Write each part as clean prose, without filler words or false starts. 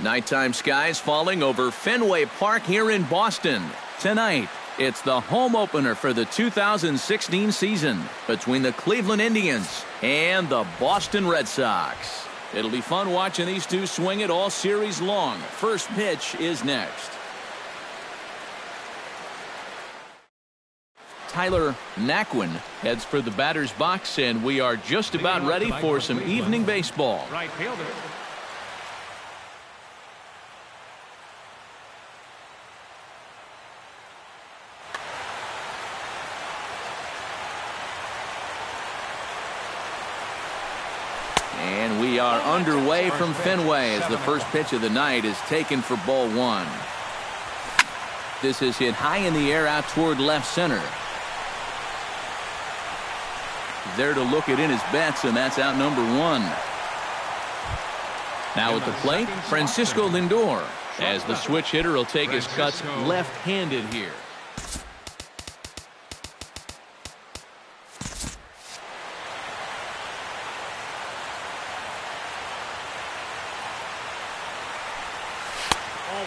Nighttime skies falling over Fenway Park here in Boston. Tonight, it's the home opener for the 2016 season between the Cleveland Indians and the Boston Red Sox. It'll be fun watching these two swing it all series long. First pitch is next. Tyler Naquin heads for the batter's box, and we are just about ready for some evening baseball. Right fielder. And we are underway from Fenway as the first pitch of the night is taken for ball one. This is hit high in the air out toward left center. There to look it in his bets, and that's out number one. Now at the plate, Francisco Lindor, as the switch hitter will take his cuts left-handed here.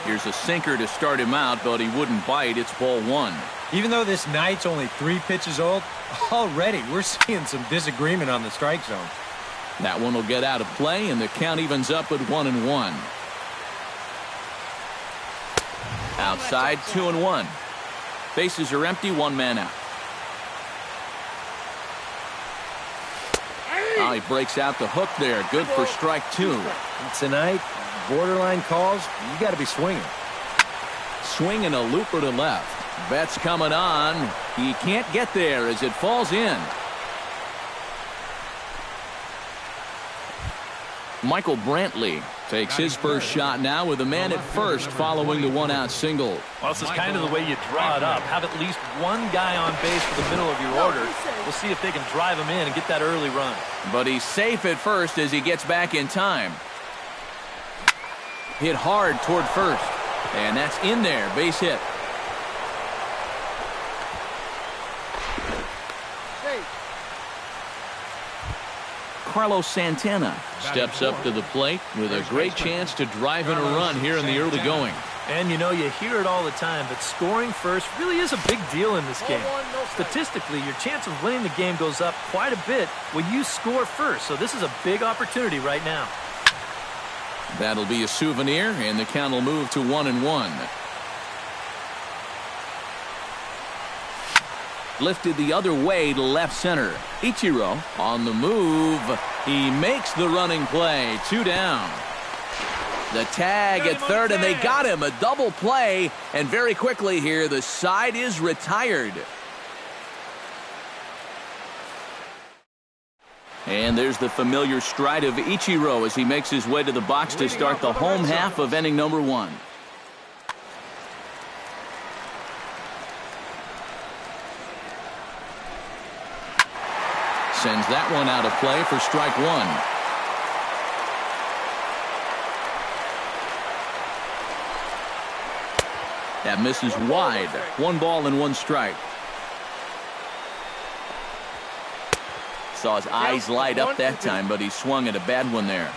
Here's a sinker to start him out, but he wouldn't bite. It's ball one. Even though this night's only 3 pitches old, already we're seeing some disagreement on the strike zone. That one will get out of play, and the count evens up at 1-1. Outside, 2-1. Bases are empty, one man out. Oh, he breaks out the hook there. Good for strike two. And tonight, borderline calls, you got to be swinging. Swinging a looper to left. Betts coming on. He can't get there as it falls in. Michael Brantley takes his first shot now with a man at first following the one-out single. Well, this is kind of the way you draw it up. Have at least one guy on base for the middle of your order. We'll see if they can drive him in and get that early run. But he's safe at first as he gets back in time. Hit hard toward first. And that's in there. Base hit. Carlos Santana steps up to the plate with a great chance to drive in a run here in the early going. And you know, you hear it all the time, but scoring first really is a big deal in this game. Statistically, your chance of winning the game goes up quite a bit when you score first. So this is a big opportunity right now. That'll be a souvenir, and the count will move to 1-1. Lifted the other way to left center. Ichiro on the move. He makes the running play. 2 down. The tag at third, and they got him. A double play, and very quickly here, the side is retired. And there's the familiar stride of Ichiro as he makes his way to the box to start the home half of inning number 1. Sends that one out of play for strike 1. That misses wide. 1 ball and 1 strike. Saw his eyes light up that time, but he swung at a bad one there.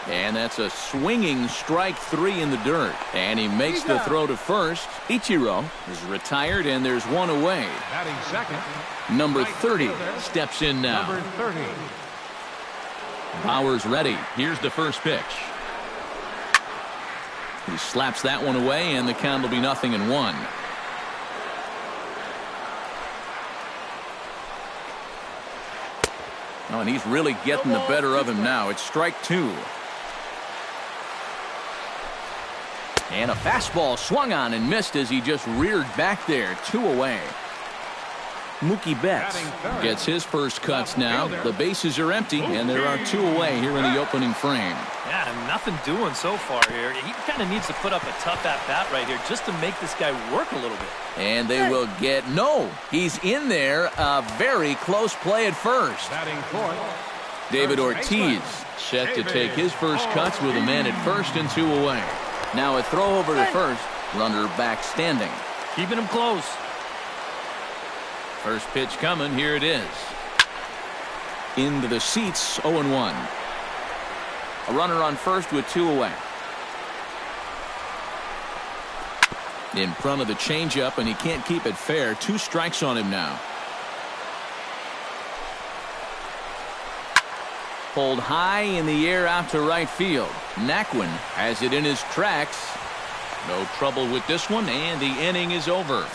And that's a swinging strike 3 in the dirt. And he makes the throw to first. Ichiro is retired, and there's 1 away. Batting second. Number 30 steps in now. Number 30. Bauer's ready. Here's the first pitch. He slaps that one away, and the count will be 0-1. Oh, and he's really getting the better of him now. It's strike 2. And a fastball swung on and missed as he just reared back there. 2 away. Mookie Betts gets his first cuts now. The bases are empty, and there are 2 away here in the opening frame. Yeah, nothing doing so far here. He kind of needs to put up a tough at-bat right here just to make this guy work a little bit. And they will get, no, he's in there. A very close play at first. Batting fourth. David Ortiz set to take his first cuts with a man at first and 2 away. Now a throw over to first. Runner back standing. Keeping him close. First pitch coming. Here it is. Into the seats. 0-1. A runner on first with 2 away. In front of the changeup, and he can't keep it fair. 2 strikes on him now. Pulled high in the air out to right field. Naquin has it in his tracks. No trouble with this one, and the inning is over.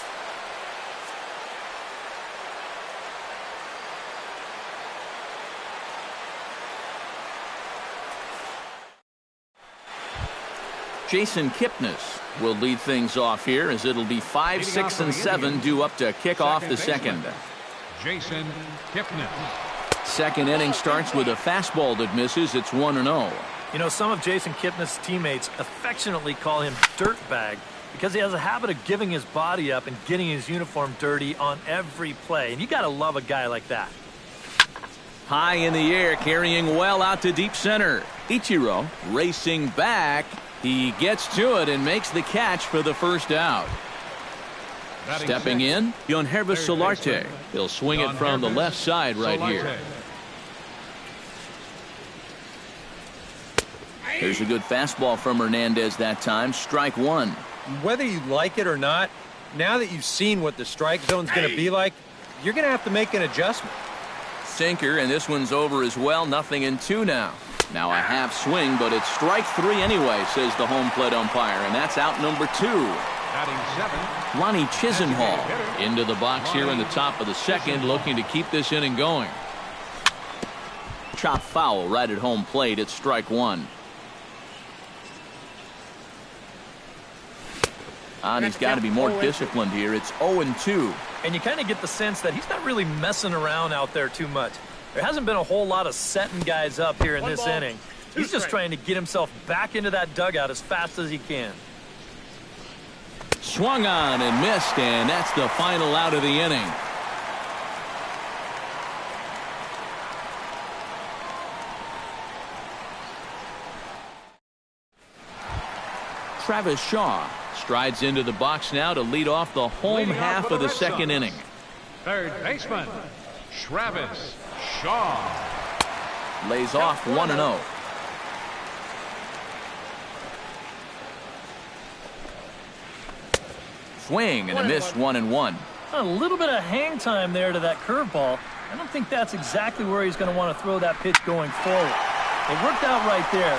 Jason Kipnis will lead things off here, as it'll be 5, 6, and 7 due up to kick off the second. Jason Kipnis. Second inning starts with a fastball that misses. It's 1-0. You know, some of Jason Kipnis' teammates affectionately call him Dirtbag because he has a habit of giving his body up and getting his uniform dirty on every play. And you got to love a guy like that. High in the air, carrying well out to deep center. Ichiro racing back. He gets to it and makes the catch for the first out. Stepping in, Keunho0503. Solarte. He'll swing it from the left side right here. There's a good fastball from Hernandez that time. Strike 1. Whether you like it or not, now that you've seen what the strike zone's going to be like, you're going to have to make an adjustment. Sinker, and this one's over as well. 0-2 now. Now a half swing, but it's strike 3 anyway, says the home plate umpire, and that's out number 2. Ronnie Chisenhall into the box here in the top of the second, looking to keep this inning going. Chop foul right at home plate. It's strike 1. And he's got to be more disciplined here. It's 0-2. And you kind of get the sense that he's not really messing around out there too much. There hasn't been a whole lot of setting guys up here in this inning. He's just trying to get himself back into that dugout as fast as he can. Swung on and missed, and that's the final out of the inning. Travis Shaw strides into the box now to lead off the home half of the second inning. Third baseman, Travis Shaw. Lays off 1-0. Swing and a miss, 1-1. A little bit of hang time there to that curveball. I don't think that's exactly where he's going to want to throw that pitch going forward. It worked out right there,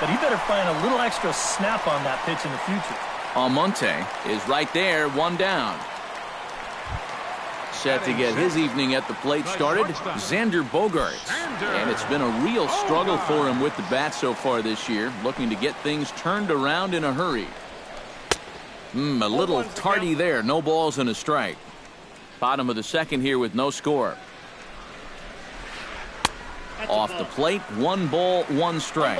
but he better find a little extra snap on that pitch in the future. Almonte is right there, 1 down. Set to get his evening at the plate started, Xander Bogaerts. And it's been a real struggle for him with the bat so far this year, looking to get things turned around in a hurry. A little tardy there, no balls and a strike. Bottom of the second here with no score. Off the plate, 1 ball, 1 strike.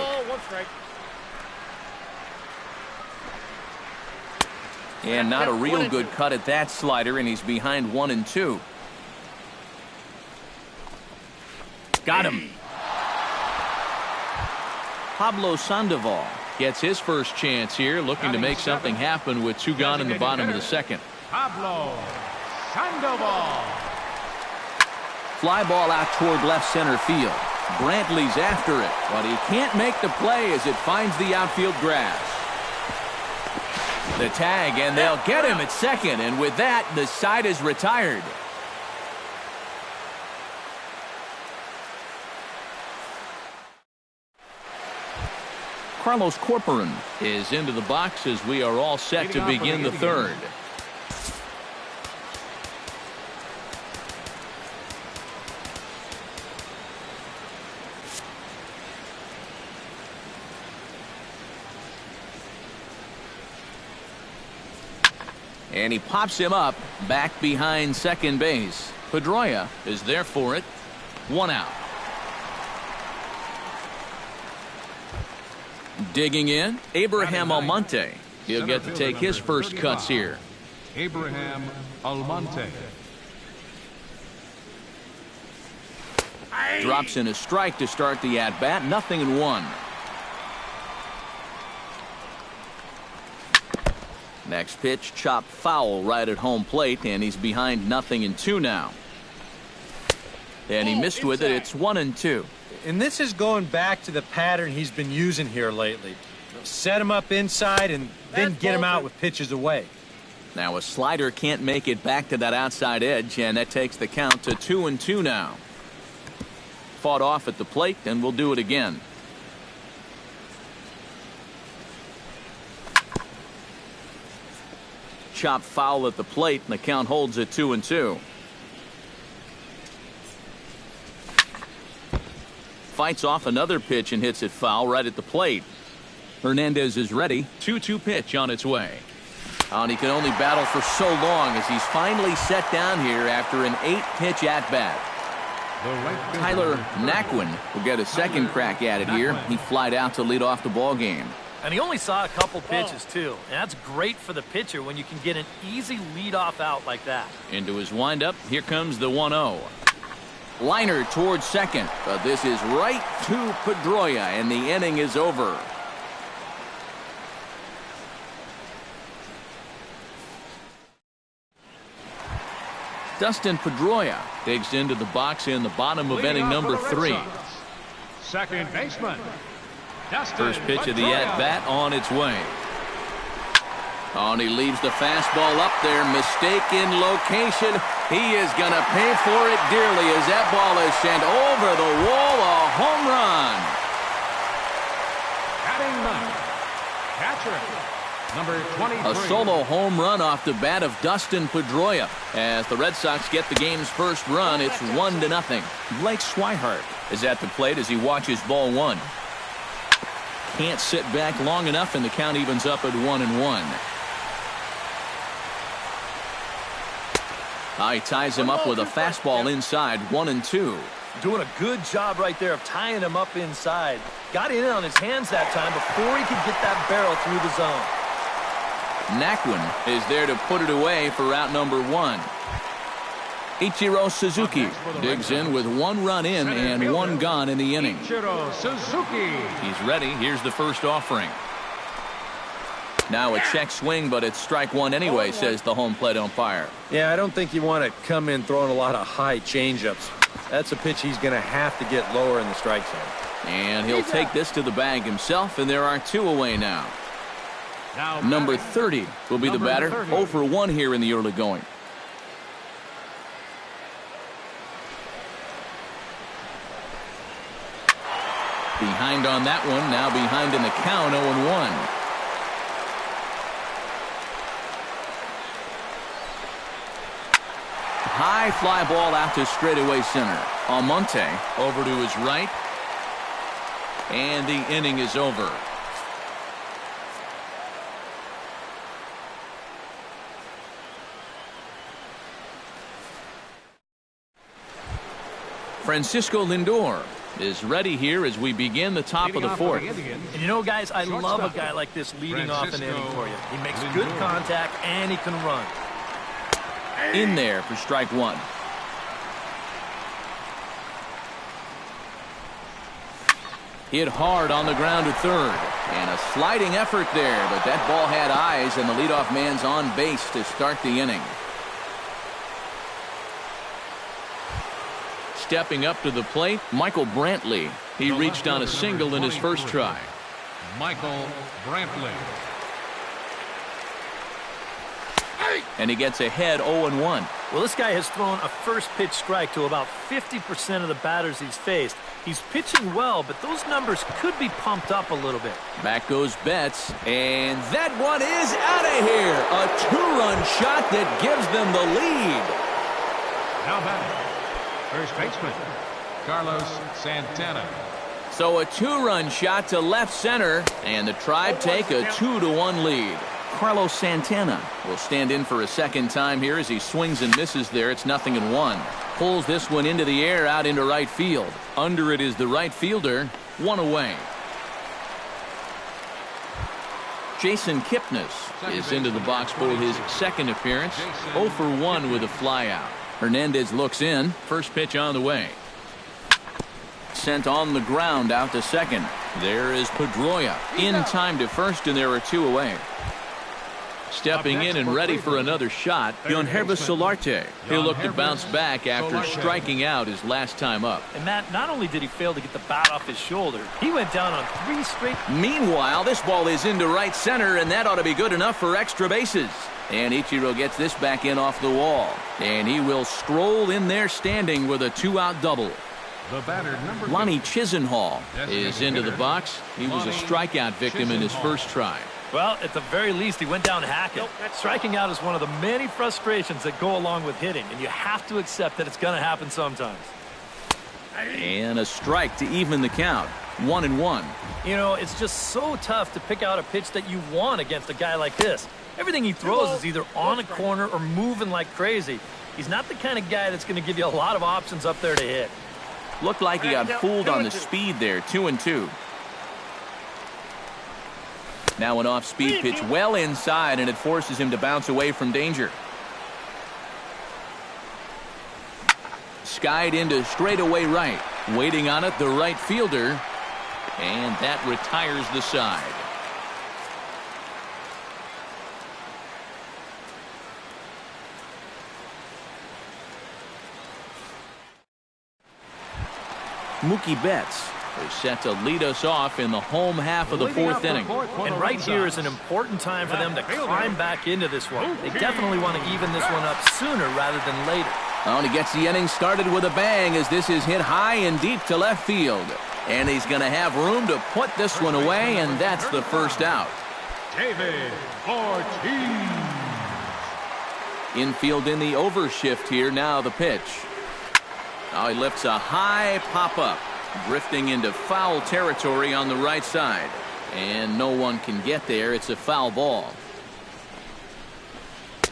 And not a real good cut at that slider, and he's behind 1-2. Got him. Pablo Sandoval gets his first chance here, looking to make something happen with 2 gone in the bottom of the second. Pablo Sandoval. Fly ball out toward left center field. Brantley's after it, but he can't make the play as it finds the outfield grass. The tag, and they'll get him at second, and with that, the side is retired. Carlos Corporan is into the box as we are all set to begin the third. And he pops him up back behind second base. Pedroia is there for it. 1 out. Digging in, Abraham Almonte. He'll get to take his first cuts here. Abraham Almonte. Drops in a strike to start the at-bat. 0-1. Next pitch, chopped foul right at home plate, and he's behind 0-2 now. and he missed with it. It's 1-2. And this is going back to the pattern he's been using here lately. Set him up inside and then get him out with pitches away. Now a slider can't make it back to that outside edge, and that takes the count to 2-2 now. Fought off at the plate, and we'll do it again. Chop foul at the plate, and the count holds at 2-2. Fights off another pitch and hits it foul right at the plate. Hernandez is ready. 2-2 pitch on its way. And he can only battle for so long as he's finally set down here after an 8-pitch at-bat. Tyler Naquin will get a second crack at it here. He flied out to lead off the ball game. And he only saw a couple pitches, too. And that's great for the pitcher when you can get an easy leadoff out like that. Into his windup, here comes the 1-0. Liner towards second, but this is right to Pedroia, and the inning is over. Dustin Pedroia digs into the box in the bottom of inning number 3. Second baseman. First pitch of the at-bat on its way. And he leaves the fastball up there. Mistaken location. He is going to pay for it dearly as that ball is sent over the wall. A home run. Batting ninth, catcher, number 23. A solo home run off the bat of Dustin Pedroia. As the Red Sox get the game's first run, it's 1-0. Blake Swihart is at the plate as he watches ball 1. Can't sit back long enough, and the count evens up at 1-1. He ties him up with a fastball inside, 1-2. Doing a good job right there of tying him up inside. Got in on his hands that time before he could get that barrel through the zone. Naquin is there to put it away for out number 1. Ichiro Suzuki digs in with 1 run in and 1 gone in the inning. Ichiro Suzuki. He's ready. Here's the first offering. Now a check swing, but it's strike 1 anyway, says the home plate umpire. Yeah, I don't think you want to come in throwing a lot of high changeups. That's a pitch he's going to have to get lower in the strike zone. And he'll take this to the bag himself, and there are 2 away now. Number 30 will be the batter. 0 for 1 here in the early going. Behind on that one, now behind in the count, 0-1. High fly ball out to straightaway center. Almonte over to his right. And the inning is over. Francisco Lindor is ready here as we begin the top of the 4th. And you know, guys, I love a guy like this leading off an inning for you. He makes good contact and he can run. In there for strike 1. Hit hard on the ground to third. And a sliding effort there, but that ball had eyes, and the leadoff man's on base to start the inning. Stepping up to the plate, Michael Brantley. He reached on a single in his first try. Michael Brantley. And he gets ahead 0-1. Well, this guy has thrown a first pitch strike to about 50% of the batters he's faced. He's pitching well, but those numbers could be pumped up a little bit. Back goes Betts, and that one is out of here. A 2-run shot that gives them the lead. Now batting, first baseman, Carlos Santana. So a 2-run shot to left center, and the Tribe take a 2-1 lead. Carlos Santana will stand in for a second time here as he swings and misses there. It's 0-1. Pulls this one into the air out into right field. Under it is the right fielder. 1 away. Jason Kipnis is into the box for his second appearance. 0 for 1 with a flyout. Hernandez looks in. First pitch on the way. Sent on the ground out to second. There is Pedroia in time to first, and there are 2 away. Stepping in and ready for another shot, keunho0503. He'll look to bounce back after striking out his last time up. And Matt, not only did he fail to get the bat off his shoulder, he went down on 3 straight. Meanwhile, this ball is into right center, and that ought to be good enough for extra bases. And Ichiro gets this back in off the wall. And he will stroll in there standing with a 2-out double. The batter, number Lonnie Chisenhall is into the box. He was a strikeout victim in his first try. Well, at the very least, he went down hacking. Striking out is one of the many frustrations that go along with hitting, and you have to accept that it's going to happen sometimes. And a strike to even the count. 1-1. You know, it's just so tough to pick out a pitch that you want against a guy like this. Everything he throws is either on a corner or moving like crazy. He's not the kind of guy that's going to give you a lot of options up there to hit. Looked like he got fooled on the speed there. 2-2. Now an off-speed pitch well inside, and it forces him to bounce away from danger. Skied into straightaway right. Waiting on it, the right fielder. And that retires the side. Mookie Betts is set to lead us off in the home half of the 4th inning. And right here is an important time for them to climb back into this one. They definitely want to even this one up sooner rather than later. Oh, and he gets the inning started with a bang as this is hit high and deep to left field. And he's going to have room to put this one away, and that's the first out. David Ortiz. Infield in the overshift here. Now the pitch. Oh, he lifts a high pop-up, drifting into foul territory on the right side. And no one can get there. It's a foul ball.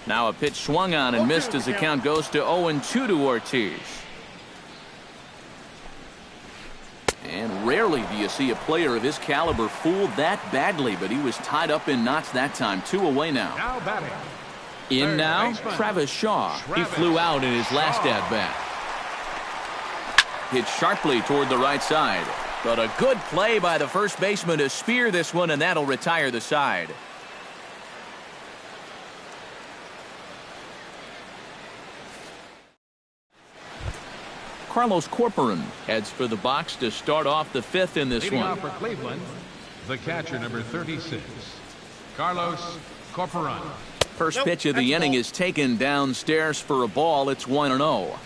Now a pitch swung on and missed as the count goes to 0-2 to Ortiz. And rarely do you see a player of his caliber fooled that badly, but he was tied up in knots that time. 2 away now. Now batting. In now, Travis Shaw. He flew out in his last at-bat. Hit sharply toward the right side. But a good play by the first baseman to spear this one, and that'll retire the side. Carlos Corcoran heads for the box to start off the 5th in this Leading one. off for Cleveland, the catcher, number 36, Carlos Corcoran. First pitch of the inning is taken downstairs for a ball. It's 1-0.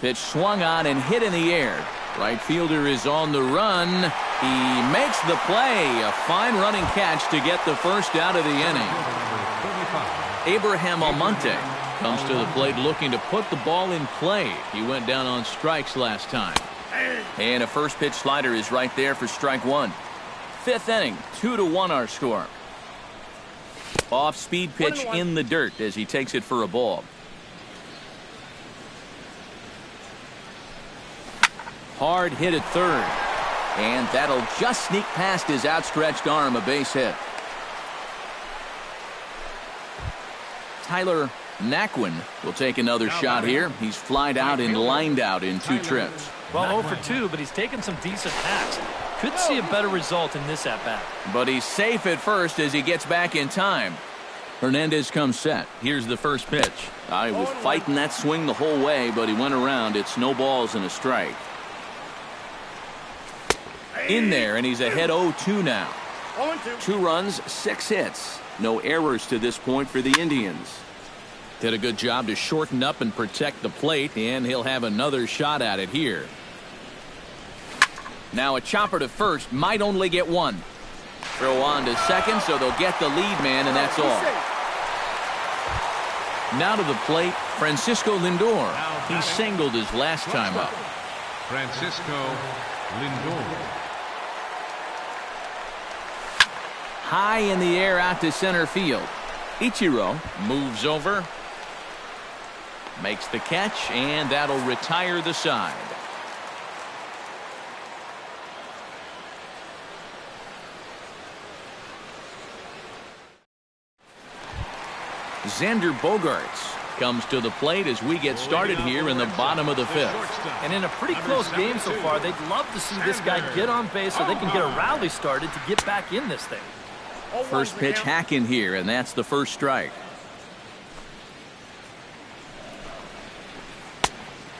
Pitch swung on and hit in the air. Right fielder is on the run. He makes the play. A fine running catch to get the first out of the inning. Abraham Almonte comes to the plate looking to put the ball in play. He went down on strikes last time. And a first pitch slider is right there for strike 1. 5th inning, 2-1 our score. Off speed pitch in the dirt as he takes it for a ball. Hard hit at third. And that'll just sneak past his outstretched arm, a base hit. Tyler Naquin will take another shot here. He's flied out and lined out in 2 trips. Well, 0 for 2, but he's taken some decent hacks. Could see a better result in this at-bat. But he's safe at first as he gets back in time. Hernandez comes set. Here's the first pitch. I was fighting that swing the whole way, but he went around. It's no balls and a strike. In there, and he's ahead 0-2 now. 2 runs, 6 hits. No errors to this point for the Indians. Did a good job to shorten up and protect the plate, and he'll have another shot at it here. Now a chopper to first, might only get 1. Throw on to second, so they'll get the lead man, and that's all. Now to the plate, Francisco Lindor. He singled his last time up. Francisco Lindor. High in the air out to center field. Ichiro moves over, makes the catch, and that'll retire the side. Xander Bogaerts comes to the plate as we get started here in the bottom of the fifth. And in a pretty close game so far, they'd love to see this guy get on base so they can get a rally started to get back in this thing. First pitch hacking here, and that's the first strike.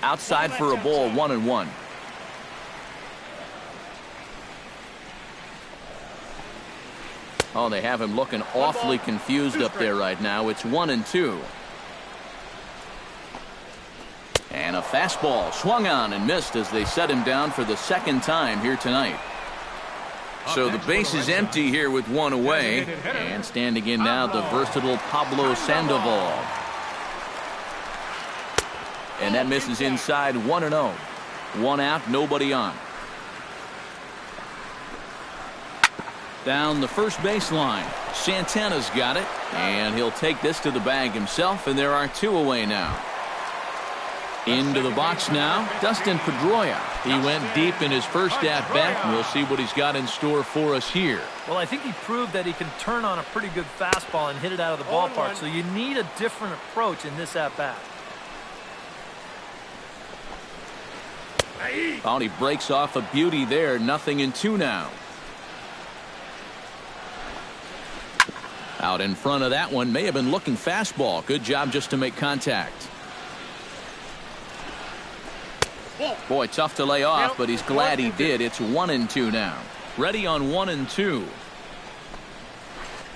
Outside for a ball, 1-1. Oh, they have him looking awfully confused up there right now. It's 1-2. And a fastball swung on and missed as they set him down for the second time here tonight. So the base is empty here with one away. And standing in now, the versatile Pablo Sandoval. And that misses inside, 1-0. One out, nobody on. Down the first baseline. Santana's got it. And he'll take this to the bag himself, and there are two away now. Into the box now, Dustin Pedroia. He went deep in his first at-bat, and we'll see what he's got in store for us here. Well, I think he proved that he can turn on a pretty good fastball and hit it out of the ballpark, so you need a different approach in this at-bat. Oh, he breaks off a beauty there. 0-2 now. Out in front of that one, may have been looking fastball. Good job just to make contact. Boy, tough to lay off, but he's glad he did. It's 1-2 now. Ready on 1-2.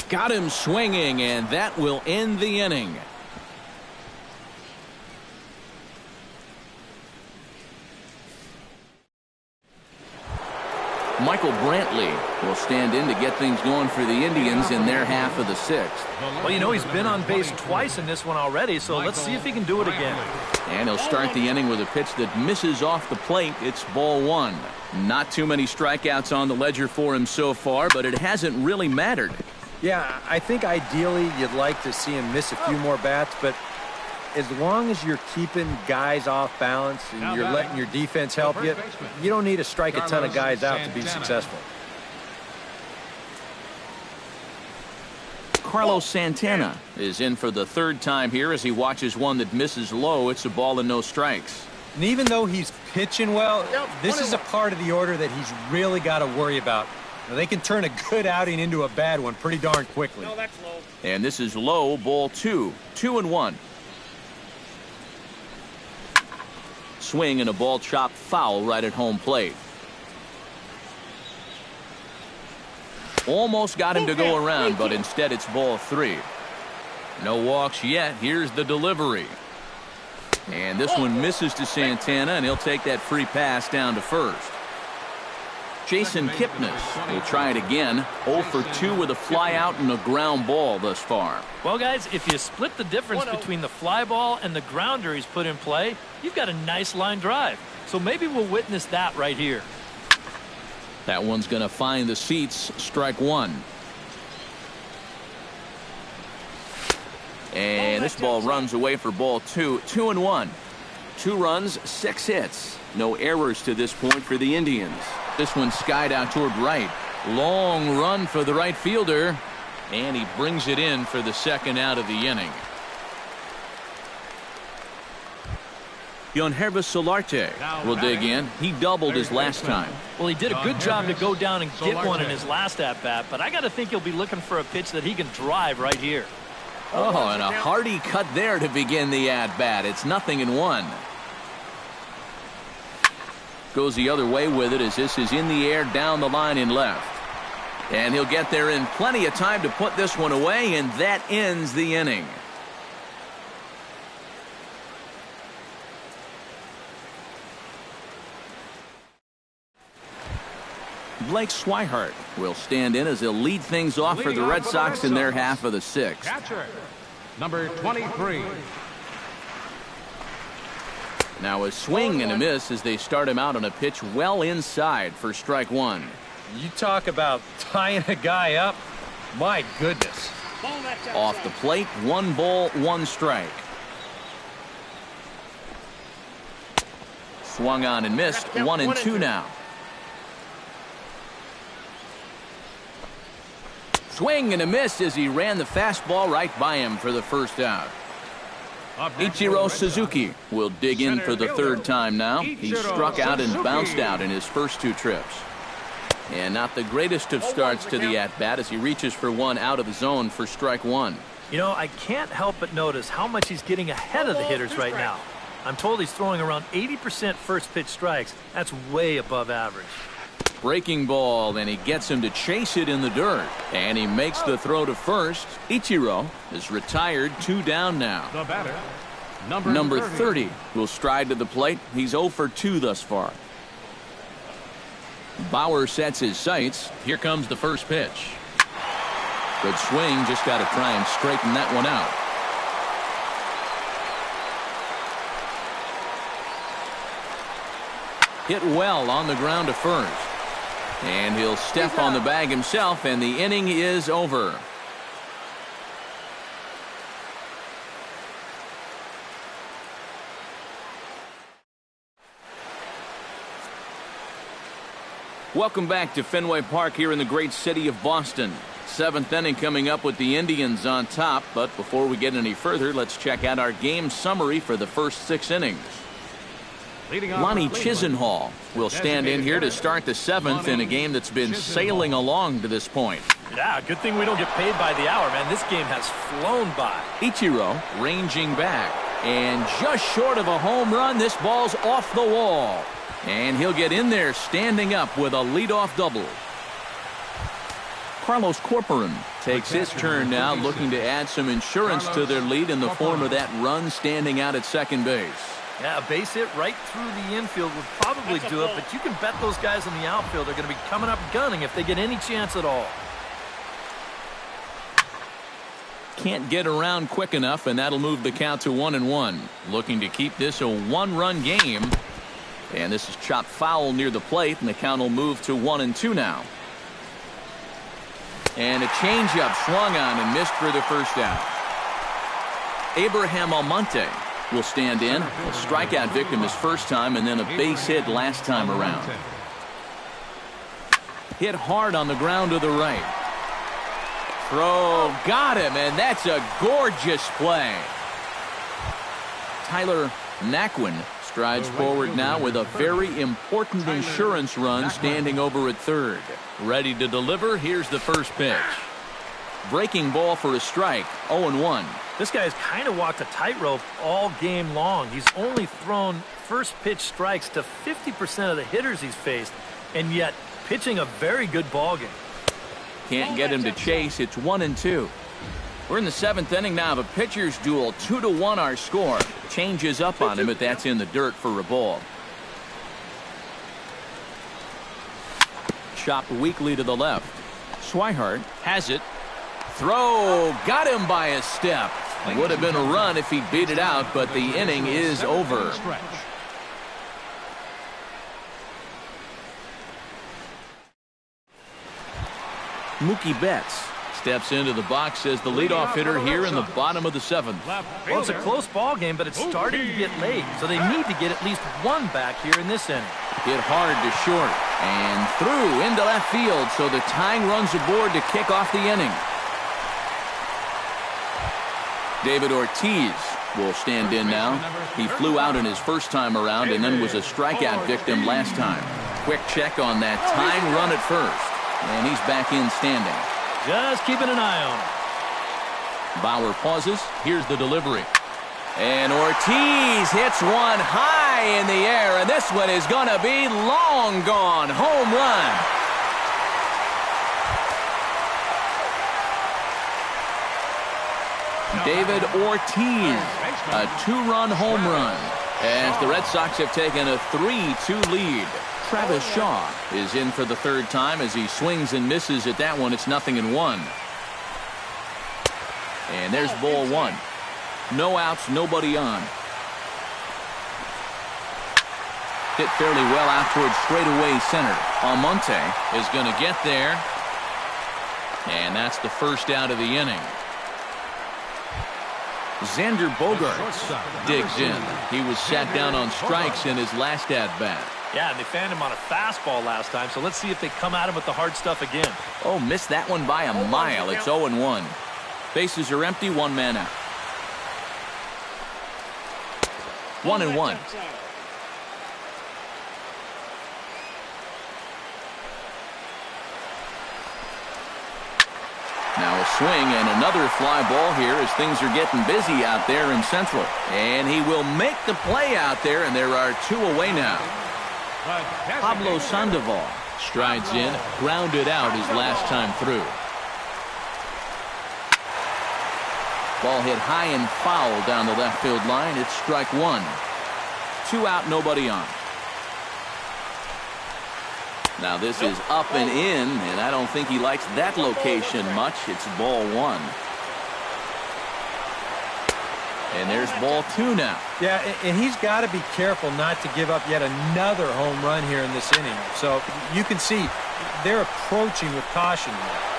Got him swinging, and that will end the inning. Michael Brantley will stand in to get things going for the Indians in their half of the sixth. Well, you know, he's been on base twice in this one already, so let's see if he can do it again. And he'll start the inning with a pitch that misses off the plate. It's ball one. Not too many strikeouts on the ledger for him so far, but it hasn't really mattered. Yeah, I think ideally you'd like to see him miss a few more bats, but as long as you're keeping guys off balance and you're letting your defense help you, you don't need to strike a ton of guys out to be successful. Carlos Santana is in for the third time here as he watches one that misses low. It's a ball and no strikes. And even though he's pitching well, this is a part of the order that he's really got to worry about. Now, they can turn a good outing into a bad one pretty darn quickly. No, that's low. And this is low, ball two. 2-1. Swing and a ball chopped foul right at home plate. Almost got him to go around, but instead it's ball three. No walks yet. Here's the delivery. And this one misses to Santana, and he'll take that free pass down to first. Jason Kipnis will try it again. 0 for 2 with a fly out and a ground ball thus far. Well, guys, if you split the difference between the fly ball and the grounder he's put in play, you've got a nice line drive. So maybe we'll witness that right here. That one's going to find the seats. Strike one. And this ball runs away for ball two. 2-1. 2 runs, 6 hits. No errors to this point for the Indians. This one skied out toward right. Long run for the right fielder. And he brings it in for the second out of the inning. Keunho Solarte will dig in. He doubled his last time. Well, he did a good job to go down and get one in his last at-bat, but I got to think he'll be looking for a pitch that he can drive right here. Oh, and a hearty cut there to begin the at-bat. It's 0-1. Goes the other way with it as this is in the air down the line in left. And he'll get there in plenty of time to put this one away, and that ends the inning. Blake Swihart will stand in as he'll lead things off for the Red Sox in their half of the sixth. Catcher, number 23. Now a swing and a miss as they start him out on a pitch well inside for strike one. You talk about tying a guy up. My goodness. Off the plate, 1 ball, 1 strike. Swung on and missed. 1-2 now. Swing and a miss as he ran the fastball right by him for the first out. Ichiro Suzuki will dig in for the third time now. He struck out and bounced out in his first 2 trips. And not the greatest of starts to the at-bat as he reaches for one out of the zone for strike 1. You know, I can't help but notice how much he's getting ahead of the hitters right now. I'm told he's throwing around 80% first pitch strikes. That's way above average. Breaking ball, and he gets him to chase it in the dirt. And he makes the throw to first. Ichiro is retired, 2 down now. The batter, Number 30 will stride to the plate. He's 0 for 2 thus far. Bauer sets his sights. Here comes the first pitch. Good swing, just got to try and straighten that one out. Hit well on the ground to first. And he'll step on the bag himself, and the inning is over. Welcome back to Fenway Park here in the great city of Boston. 7th inning coming up with the Indians on top. But before we get any further, let's check out our game summary for the first 6 innings. Lonnie Chisenhall will stand in here to start the 7th in a game that's been sailing along to this point. Yeah, good thing we don't get paid by the hour, man. This game has flown by. Ichiro ranging back. And just short of a home run, this ball's off the wall. And he'll get in there standing up with a leadoff double. Carlos Corporan takes his turn now, looking to add some insurance to their lead in the form of that run standing out at second base. Yeah, a base hit right through the infield would probably do it, but you can bet those guys in the outfield are going to be coming up gunning if they get any chance at all. Can't get around quick enough, and that'll move the count to 1-1. Looking to keep this a 1-run game. And this is chopped foul near the plate, and the count will move to 1-2 now. And a changeup swung on and missed for the first out. Abraham Almonte will stand in. A strikeout victim his first time, and then a base hit last time around. Hit hard on the ground to the right. Throw, got him, and that's a gorgeous play. Tyler Naquin strides forward now with a very important insurance run standing over at third. Ready to deliver. Here's the first pitch. Breaking ball for a strike. 0-1. This guy's kind of walked a tightrope all game long. He's only thrown first pitch strikes to 50% of the hitters he's faced, and yet pitching a very good ball game. Can't get him to chase. It's 1-2. We're in the 7th inning now of a pitcher's duel. 2-1 our score. Changes up on him, but that's in the dirt for a ball. Chopped weakly to the left. Swihart has it. Throw, got him by a step. Would have been a run if he beat it out, but the inning is over. Mookie Betts steps into the box as the leadoff hitter here in the bottom of the 7th. Well, it's a close ball game, but it's starting to get late, so they need to get at least one back here in this inning. Hit hard to short and through into left field, so the tying runs aboard to kick off the inning. David Ortiz will stand in now. He flew out in his first time around and then was a strikeout victim last time. Quick check on that tying run at first, and he's back in standing. Just keeping an eye on him. Bauer pauses. Here's the delivery. And Ortiz hits one high in the air, and this one is going to be long gone. Home run. David Ortiz, a 2-run home run, as the Red Sox have taken a 3-2 lead. Travis Shaw is in for the third time as he swings and misses at that one. It's 0-1. And there's ball one. No outs, nobody on. Hit fairly well out towards straightaway center. Almonte is going to get there. And that's the first out of the inning. Xander Bogaerts digs in. He was sat down on strikes in his last at-bat. Yeah, and they found him on a fastball last time, so let's see if they come at him with the hard stuff again. Oh, missed that one by a mile. It's 0-1. Bases are empty, one man out. 1-1. Now a swing and another fly ball here as things are getting busy out there in Central. And he will make the play out there, and there are 2 away now. Pablo Sandoval strides in, grounded out his last time through. Ball hit high and foul down the left field line. It's strike 1. 2 out, nobody on. Now this is up and in, and I don't think he likes that location much. It's ball 1. And there's ball 2 now. Yeah, and he's got to be careful not to give up yet another home run here in this inning. So you can see they're approaching with caution.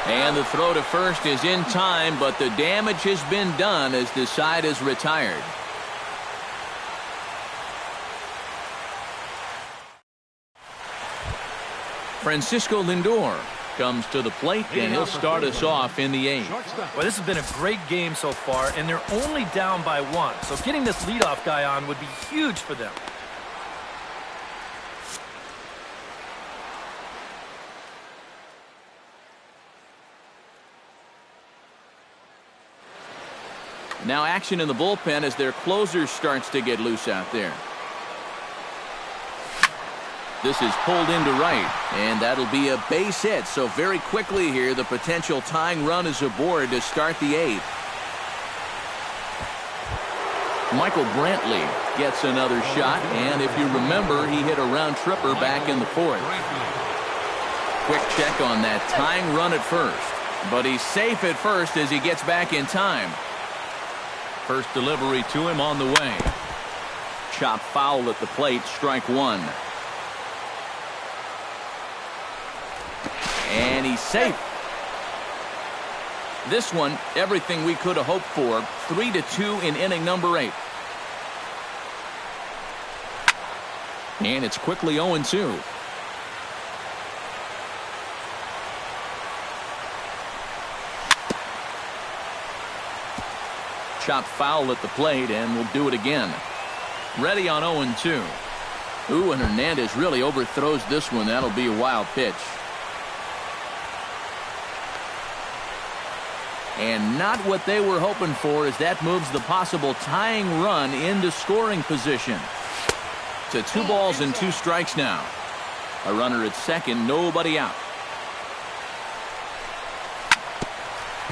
And the throw to first is in time, but the damage has been done as the side is retired. Francisco Lindor comes to the plate, and he'll start us off in the 8th. Well, this has been a great game so far, and they're only down by 1. So getting this leadoff guy on would be huge for them. Now action in the bullpen as their closer starts to get loose out there. This is pulled into right, and that'll be a base hit. So very quickly here, the potential tying run is aboard to start the 8th. Michael Brantley gets another shot, and if you remember, he hit a round tripper back in the 4th. Quick check on that tying run at first, but he's safe at first as he gets back in time. First delivery to him on the way. Chop foul at the plate, strike 1. And he's safe. This one, everything we could have hoped for. 3-2 in inning number 8. And it's quickly 0-2. Chop foul at the plate, and we'll do it again. Ready on 0-2. Ooh, and Hernandez really overthrows this one. That'll be a wild pitch. And not what they were hoping for as that moves the possible tying run into scoring position. To 2 balls and 2 strikes now. A runner at second, nobody out.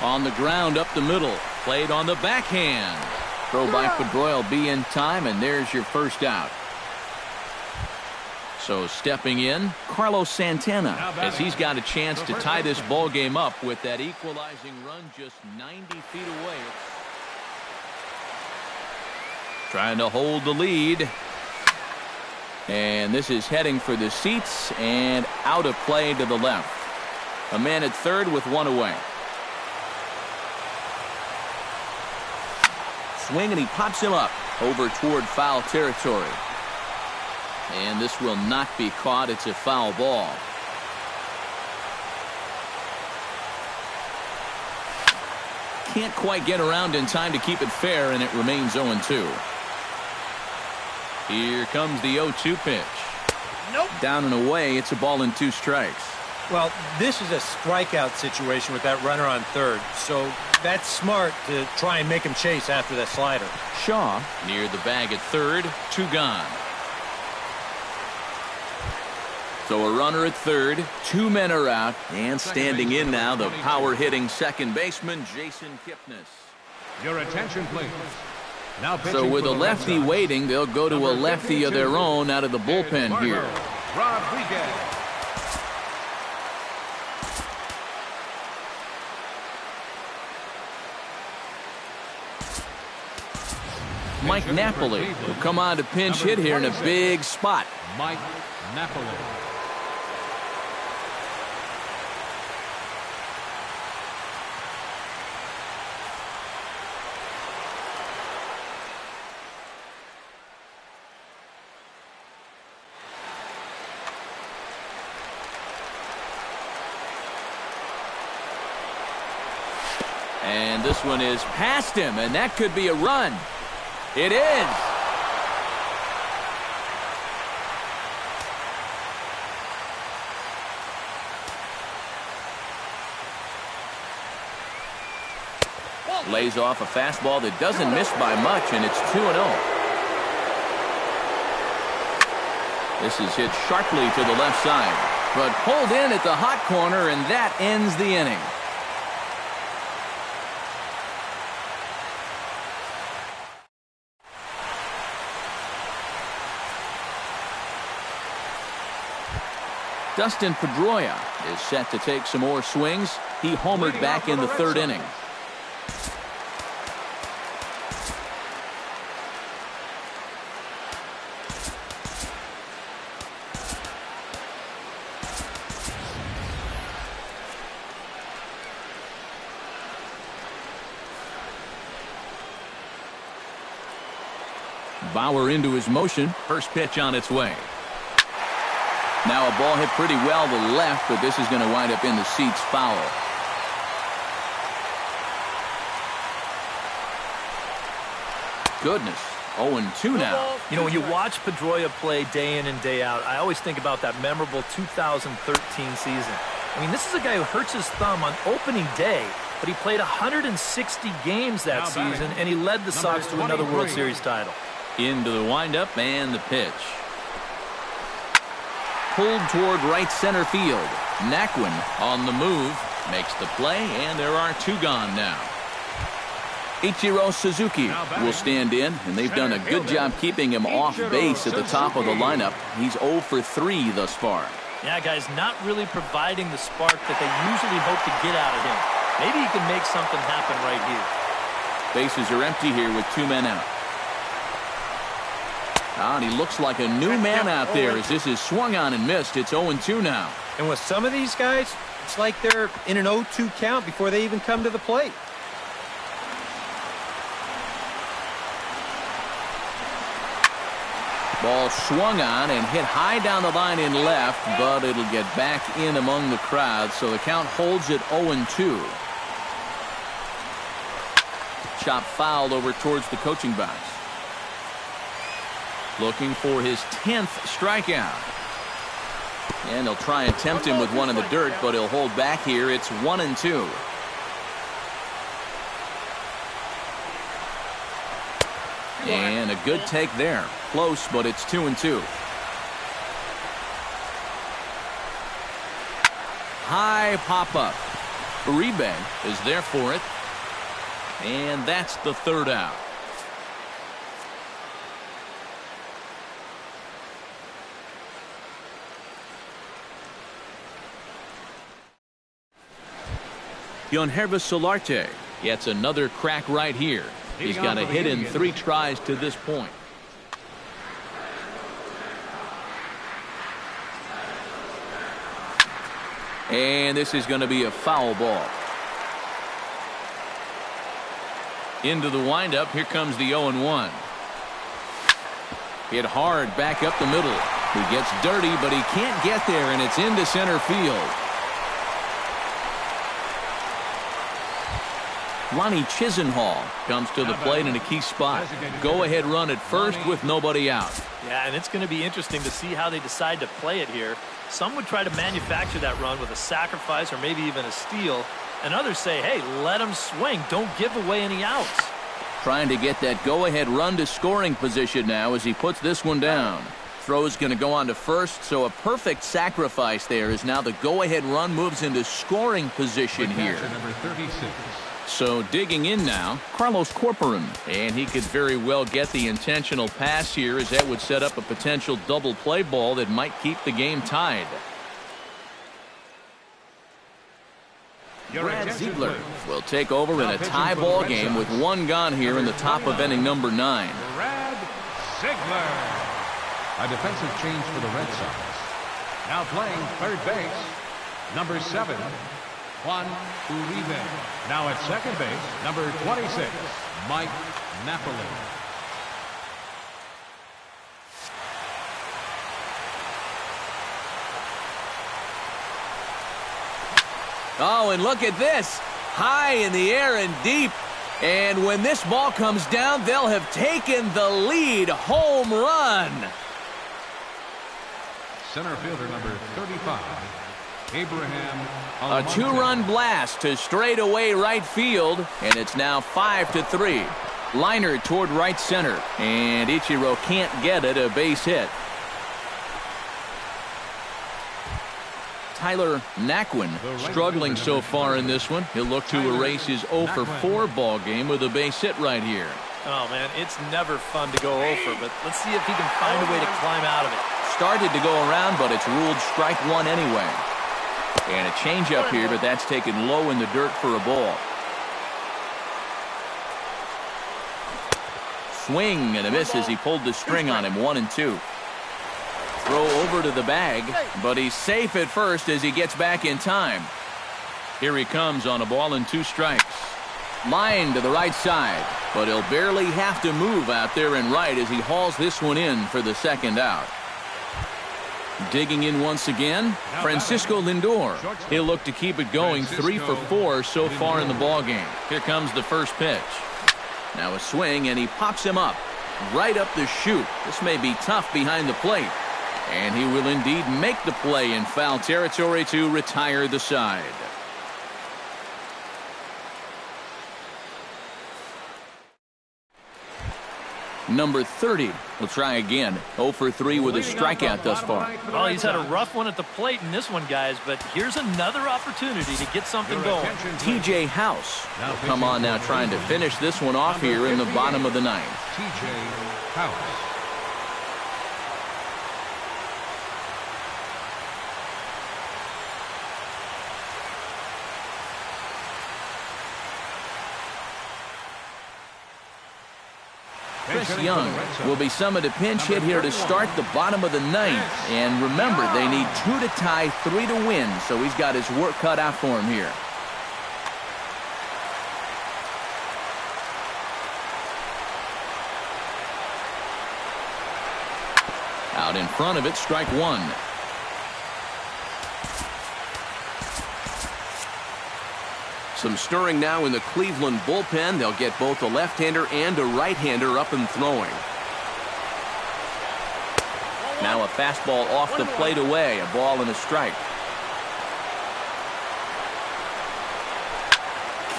On the ground up the middle. Played on the backhand. Throw by Pedroia will be in time, and there's your first out. So stepping in, Carlos Santana, as he's got a chance to tie this ball game up with that equalizing run just 90 feet away. Trying to hold the lead. And this is heading for the seats and out of play to the left. A man at third with 1 away. Swing, and he pops him up over toward foul territory. And this will not be caught. It's a foul ball. Can't quite get around in time to keep it fair, and it remains 0-2. Here comes the 0-2 pitch. Nope. Down and away. It's a ball and 2 strikes. Well, this is a strikeout situation with that runner on third, so that's smart to try and make him chase after that slider. Shaw near the bag at third, 2 gone. So a runner at third, 2 men are out, and standing in now, the power-hitting second baseman, Jason Kipnis. Your attention, please. Now so with a lefty waiting, they'll go to a lefty of their own out of the bullpen here. Rodriguez. Mike Napoli will come on to pinch hit here in a big spot. Mike Napoli. And this one is past him, and that could be a run. It is. lays off a fastball that doesn't miss by much, and it's 2-0. This is hit sharply to the left side, but pulled in at the hot corner, and that ends the inning. Dustin Pedroia is set to take some more swings. He homered back in the third inning. Bauer into his motion. First pitch on its way. Now a ball hit pretty well to the left, but this is going to wind up in the seats foul. Goodness. 0-2 now. You know, when you watch Pedroia play day in and day out, I always think about that memorable 2013 season. I mean, this is a guy who hurts his thumb on opening day, but he played 160 games that season, and he led the Sox to another World Series title. Into the windup and the pitch. Pulled toward right center field. Naquin on the move. Makes the play, and there are two gone now. Ichiro Suzuki will stand in, and they've done a good job keeping him off base at the top of the lineup. He's 0 for 3 thus far. Yeah, guys, not really providing the spark that they usually hope to get out of him. Maybe he can make something happen right here. Bases are empty here with 2 men out. And he looks like a new man out there as this is swung on and missed. It's 0-2 now. And with some of these guys, it's like they're in an 0-2 count before they even come to the plate. Ball swung on and hit high down the line in left, but it'll get back in among the crowd, so the count holds at 0-2. Chop fouled over towards the coaching box. Looking for his 10th strikeout. And he'll try and tempt him with one in the dirt, but he'll hold back here. It's 1-2. And a good take there. Close, but it's 2-2. High pop-up. Uribe is there for it. And that's the third out. Keunho0503 gets another crack right here. He's got a hit in 3 tries to this point. And this is going to be a foul ball. Into the windup. Here comes the 0-1. Hit hard back up the middle. He gets dirty, but he can't get there, and it's into center field. Lonnie Chisenhall comes to the plate in a key spot. Go-ahead run at first with nobody out. Yeah, and it's going to be interesting to see how they decide to play it here. Some would try to manufacture that run with a sacrifice or maybe even a steal. And others say, hey, let him swing. Don't give away any outs. Trying to get that go-ahead run to scoring position now as he puts this one down. Throw's going to go on to first, so a perfect sacrifice there as now the go-ahead run moves into scoring position here. Number 36. So digging in now, Carlos Corcoran. And he could very well get the intentional pass here as that would set up a potential double play ball that might keep the game tied. Brad Ziegler will take over in a tie ball game with 1 gone here in the top of inning number 9. Brad Ziegler. A defensive change for the Red Sox. Now playing third base, number 7. Juan Uribe. Now at second base, number 26, Mike Napoli. Oh, and look at this. High in the air and deep. And when this ball comes down, they'll have taken the lead. Home run. Center fielder number 35, A two-run blast to straightaway right field, and it's now 5-3. Liner toward right center, and Ichiro can't get it, a base hit. Tyler Naquin struggling so far in this one. He'll look to erase his 0-for-4 ball game with a base hit right here. Oh, man, it's never fun to go 0-for, but let's see if he can find a way to climb out of it. Started to go around, but it's ruled strike one anyway. And a changeup here, but that's taken low in the dirt for a ball. Swing and a miss as he pulled the string on him. 1-2. Throw over to the bag, but he's safe at first as he gets back in time. Here he comes on a ball and 2 strikes. Line to the right side, but he'll barely have to move out there in right as he hauls this one in for the second out. Digging in once again, Francisco Lindor. He'll look to keep it going. 3-for-4 so far in the ballgame. Here comes the first pitch. Now a swing, and he pops him up right up the chute. This may be tough behind the plate, and he will indeed make the play in foul territory to retire the side. Number 30 will try again. 0-for-3 with a strikeout thus far. Well, he's had a rough one at the plate in this one, guys, but here's another opportunity to get something going. TJ House will come on now, trying to finish this one off here in the bottom of the ninth. TJ House. Chris Young will be summoned a pinch hit here to start the bottom of the ninth. And remember, they need 2 to tie, 3 to win, so he's got his work cut out for him here. Out in front of it, strike one. Some stirring now in the Cleveland bullpen. They'll get both a left-hander and a right-hander up and throwing. Now a fastball off the plate away. A ball and a strike.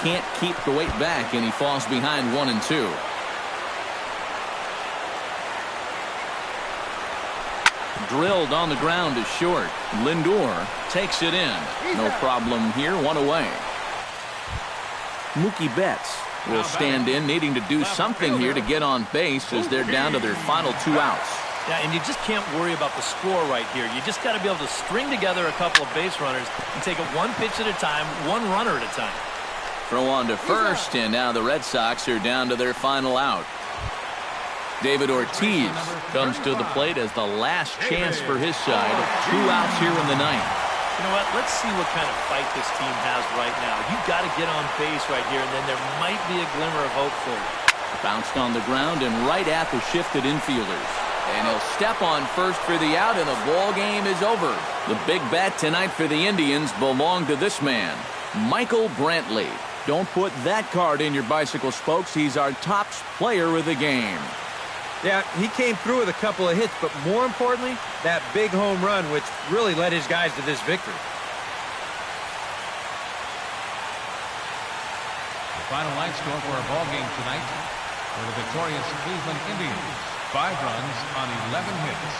Can't keep the weight back, and he falls behind 1-2. Drilled on the ground to short. Lindor takes it in. No problem here. 1 away. Mookie Betts will stand in, needing to do something here to get on base as they're down to their final 2 outs. Yeah, and you just can't worry about the score right here. You just got to be able to string together a couple of base runners and take it 1 pitch at a time, 1 runner at a time. Throw on to first, and now the Red Sox are down to their final out. David Ortiz comes to the plate as the last chance for his side. 2 outs here in the ninth. You know what? Let's see what kind of fight this team has right now. You've got to get on base right here, and then there might be a glimmer of hope for you. Bounced on the ground and right at the shifted infielders. And he'll step on first for the out, and the ball game is over. The big bat tonight for the Indians belonged to this man, Michael Brantley. Don't put that card in your bicycle spokes. He's our top player of the game. Yeah, he came through with a couple of hits, but more importantly, that big home run, which really led his guys to this victory. The final line score for our ball game tonight for the victorious Cleveland Indians. 5 runs on 11 hits.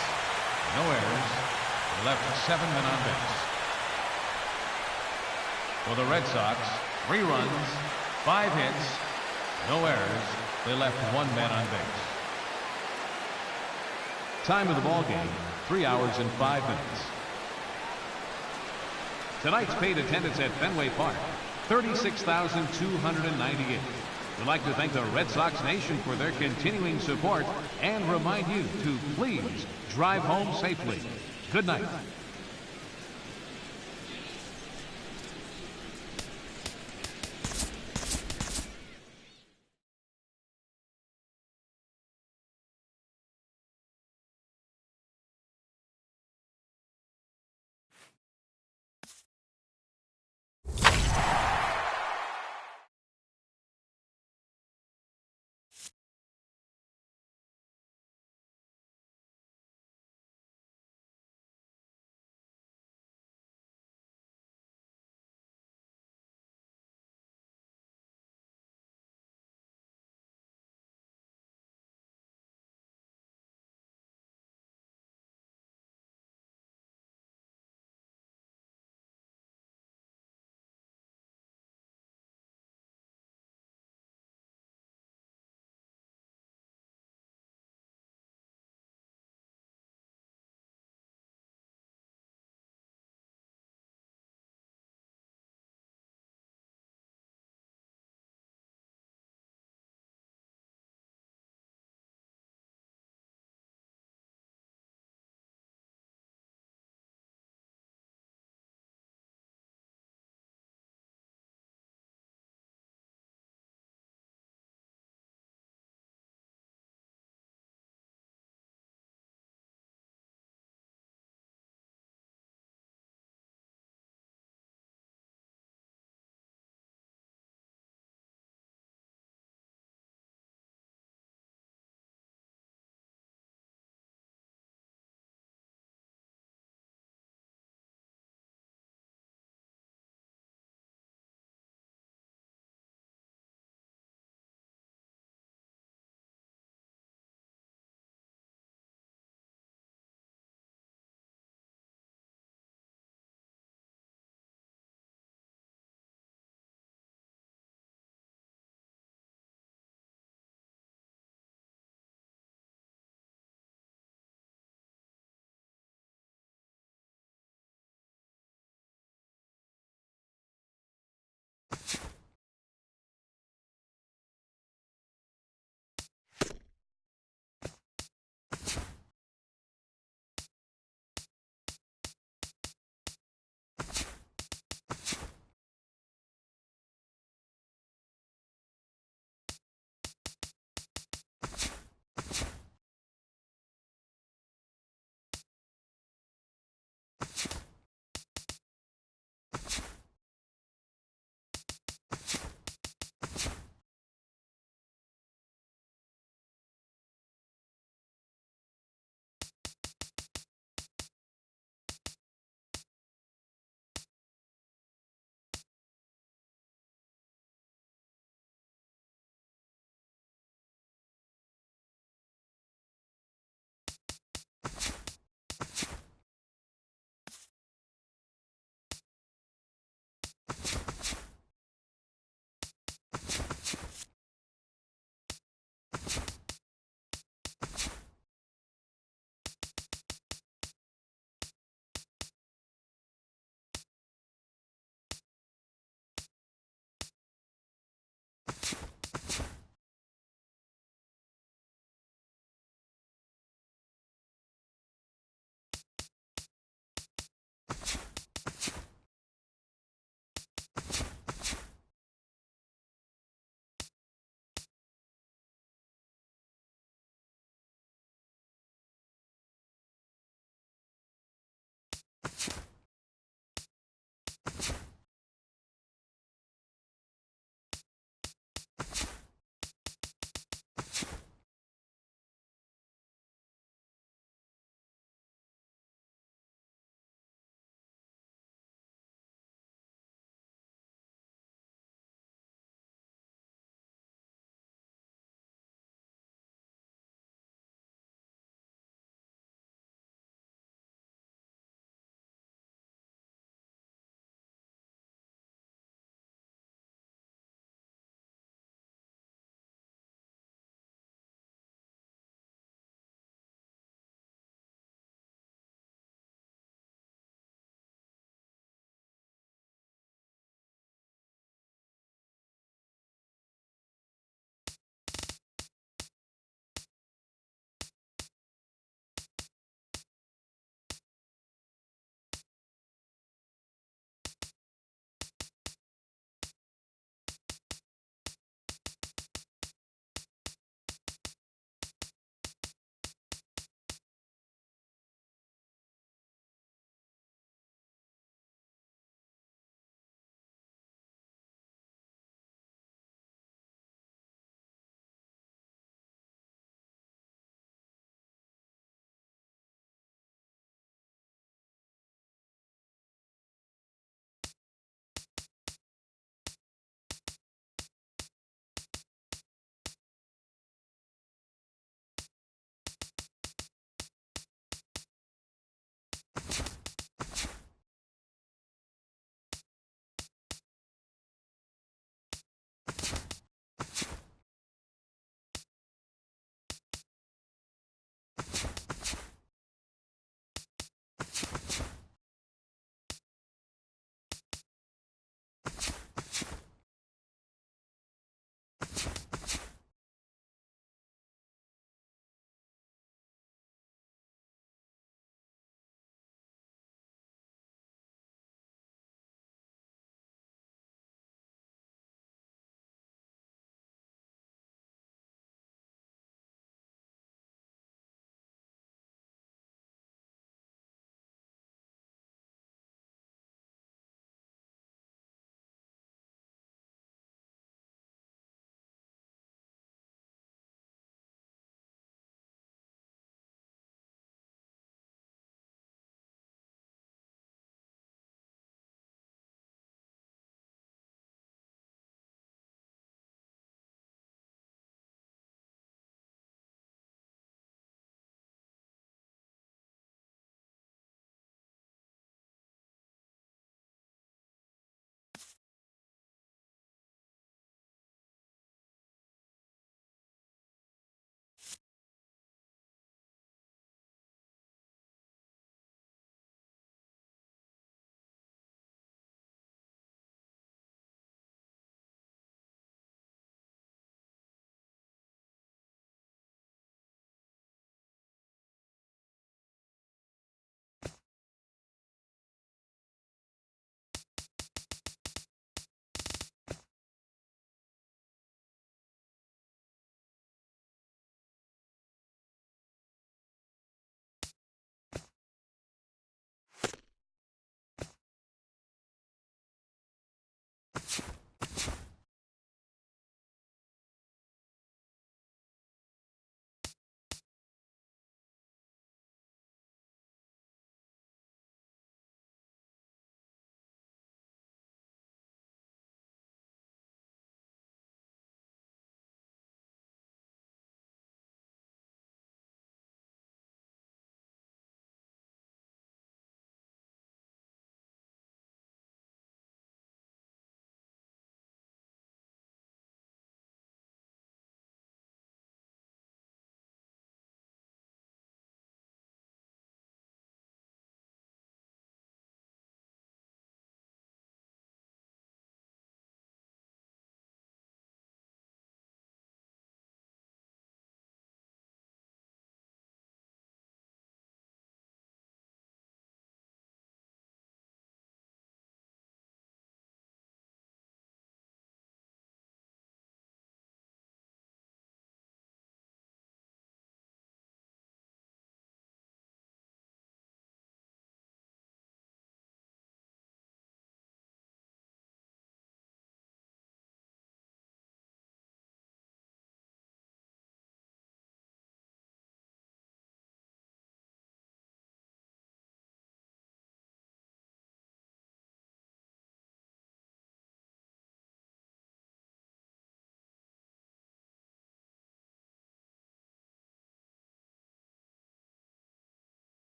No errors. They left 7 men on base. For the Red Sox, 3 runs, 5 hits, no errors. They left 1 man on base. Time of the ball game, 3 hours and 5 minutes. Tonight's paid attendance at Fenway Park, 36,298. We'd like to thank the Red Sox Nation for their continuing support and remind you to please drive home safely. Good night.